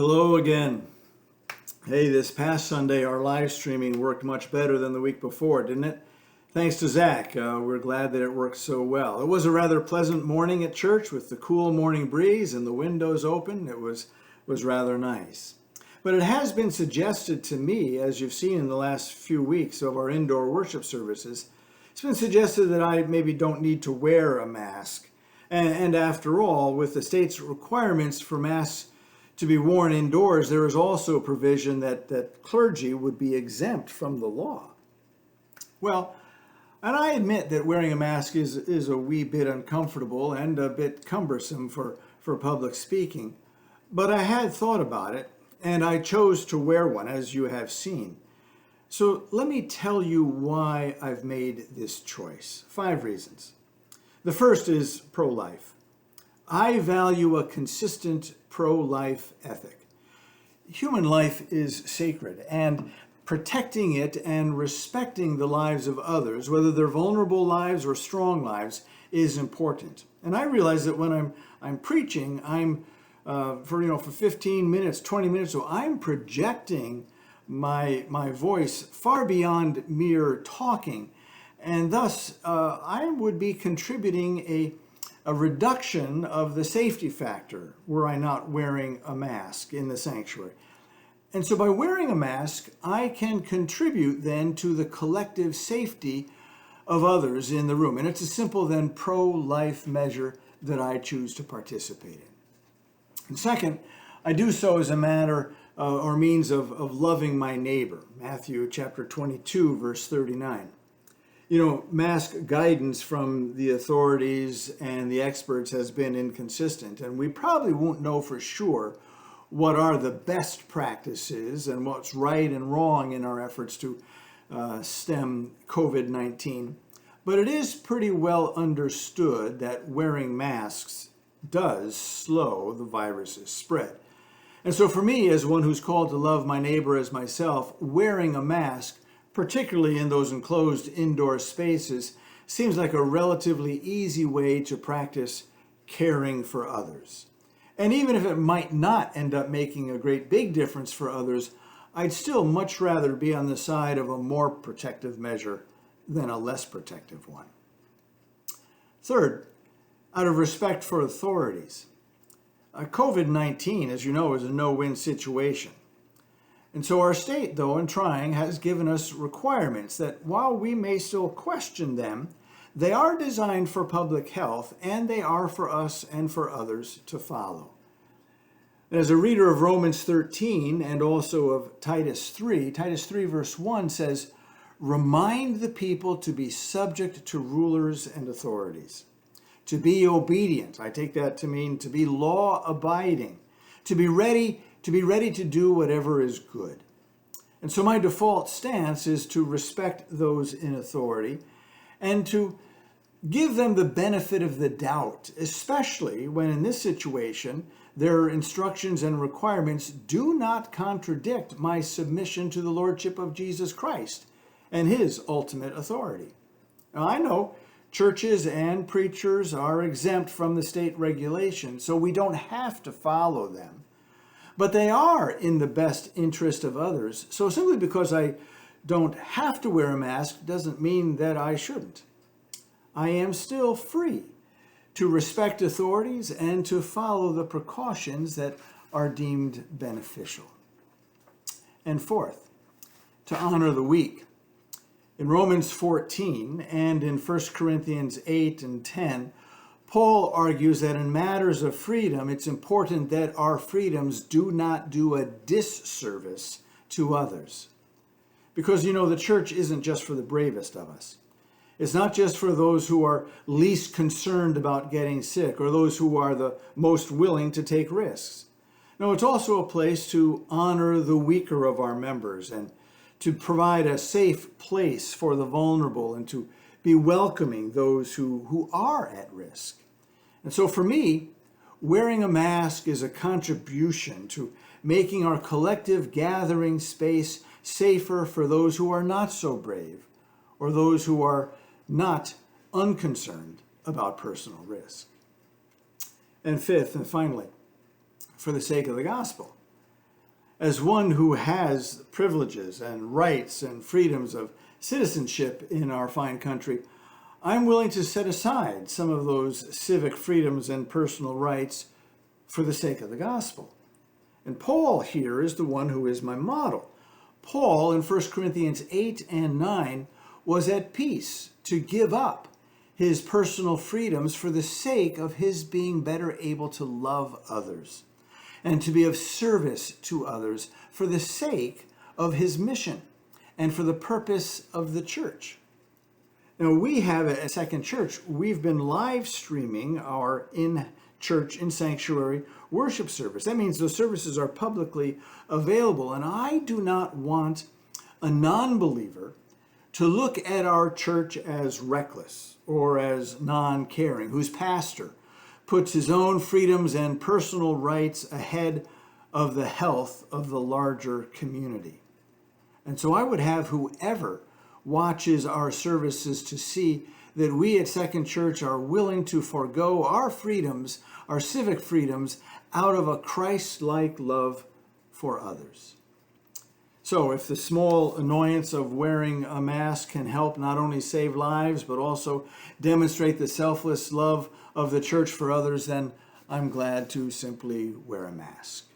Hello again. Hey, this past Sunday, our live streaming worked much better than the week before, didn't it? Thanks to Zach. We're glad that it worked so well. It was a rather pleasant morning at church with the cool morning breeze and the windows open. It was rather nice. But it has been suggested to me, as you've seen in the last few weeks of our indoor worship services, it's been suggested that I maybe don't need to wear a mask. And after all, with the state's requirements for masks to be worn indoors, there is also a provision that clergy would be exempt from the law. Well, and I admit that wearing a mask is a wee bit uncomfortable and a bit cumbersome for public speaking, but I had thought about it, and I chose to wear one, as you have seen. So let me tell you why I've made this choice. 5 reasons. The first is pro-life. I value a consistent pro-life ethic. Human life is sacred, and protecting it and respecting the lives of others, whether they're vulnerable lives or strong lives, is important. And I realize that when I'm preaching, I'm for 15 minutes, 20 minutes, so I'm projecting my voice far beyond mere talking, and thus I would be contributing a reduction of the safety factor were I not wearing a mask in the sanctuary. And so by wearing a mask, I can contribute then to the collective safety of others in the room. And it's a simple then pro-life measure that I choose to participate in. And second, I do so as a matter or means of loving my neighbor. Matthew chapter 22, verse 39. Mask guidance from the authorities and the experts has been inconsistent, and we probably won't know for sure what are the best practices and what's right and wrong in our efforts to stem COVID-19. But it is pretty well understood that wearing masks does slow the virus's spread. And so for me, as one who's called to love my neighbor as myself, wearing a mask, particularly in those enclosed indoor spaces, seems like a relatively easy way to practice caring for others. And even if it might not end up making a great big difference for others, I'd still much rather be on the side of a more protective measure than a less protective one. Third, out of respect for authorities, COVID-19, as you know, is a no-win situation. And so our state, though, in trying, has given us requirements that, while we may still question them, they are designed for public health, and they are for us and for others to follow. And as a reader of Romans 13 and also of Titus 3 verse 1 says, "Remind the people to be subject to rulers and authorities, to be obedient." I take that to mean to be law-abiding, to be ready to do whatever is good. And so my default stance is to respect those in authority and to give them the benefit of the doubt, especially when in this situation their instructions and requirements do not contradict my submission to the Lordship of Jesus Christ and his ultimate authority. Now, I know churches and preachers are exempt from the state regulations, so we don't have to follow them. But they are in the best interest of others. So simply because I don't have to wear a mask doesn't mean that I shouldn't. I am still free to respect authorities and to follow the precautions that are deemed beneficial. And fourth, to honor the weak. In Romans 14 and in 1 Corinthians 8 and 10, Paul argues that in matters of freedom, it's important that our freedoms do not do a disservice to others. Because, the church isn't just for the bravest of us. It's not just for those who are least concerned about getting sick or those who are the most willing to take risks. No, it's also a place to honor the weaker of our members and to provide a safe place for the vulnerable and to be welcoming those who are at risk. And so for me, wearing a mask is a contribution to making our collective gathering space safer for those who are not so brave or those who are not unconcerned about personal risk. And fifth and finally, for the sake of the gospel, as one who has privileges and rights and freedoms of citizenship in our fine country, I'm willing to set aside some of those civic freedoms and personal rights for the sake of the gospel. And Paul here is the one who is my model. Paul in 1 Corinthians 8 and 9 was at peace to give up his personal freedoms for the sake of his being better able to love others and to be of service to others for the sake of his mission and for the purpose of the church. Now, we have at Second Church, we've been live streaming our in-church, in-sanctuary worship service. That means those services are publicly available, and I do not want a non-believer to look at our church as reckless or as non-caring, whose pastor puts his own freedoms and personal rights ahead of the health of the larger community. And so I would have whoever watches our services to see that we at Second Church are willing to forego our freedoms, our civic freedoms, out of a Christ-like love for others. So if the small annoyance of wearing a mask can help not only save lives, but also demonstrate the selfless love of the church for others, then I'm glad to simply wear a mask.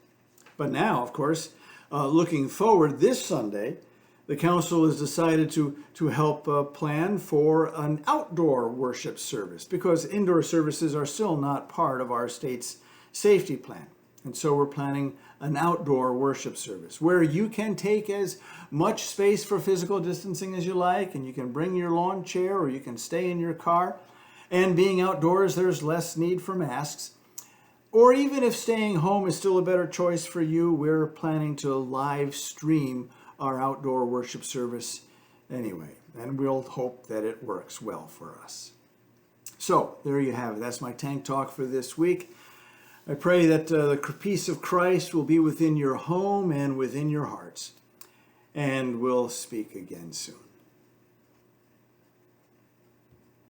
But now, of course, looking forward this Sunday, the council has decided to help plan for an outdoor worship service because indoor services are still not part of our state's safety plan. And so we're planning an outdoor worship service where you can take as much space for physical distancing as you like, and you can bring your lawn chair or you can stay in your car. And being outdoors, there's less need for masks. Or even if staying home is still a better choice for you, we're planning to live stream our outdoor worship service anyway, and we'll hope that it works well for us. So there you have it. That's my Tank Talk for this week. I pray that the peace of Christ will be within your home and within your hearts, and we'll speak again soon.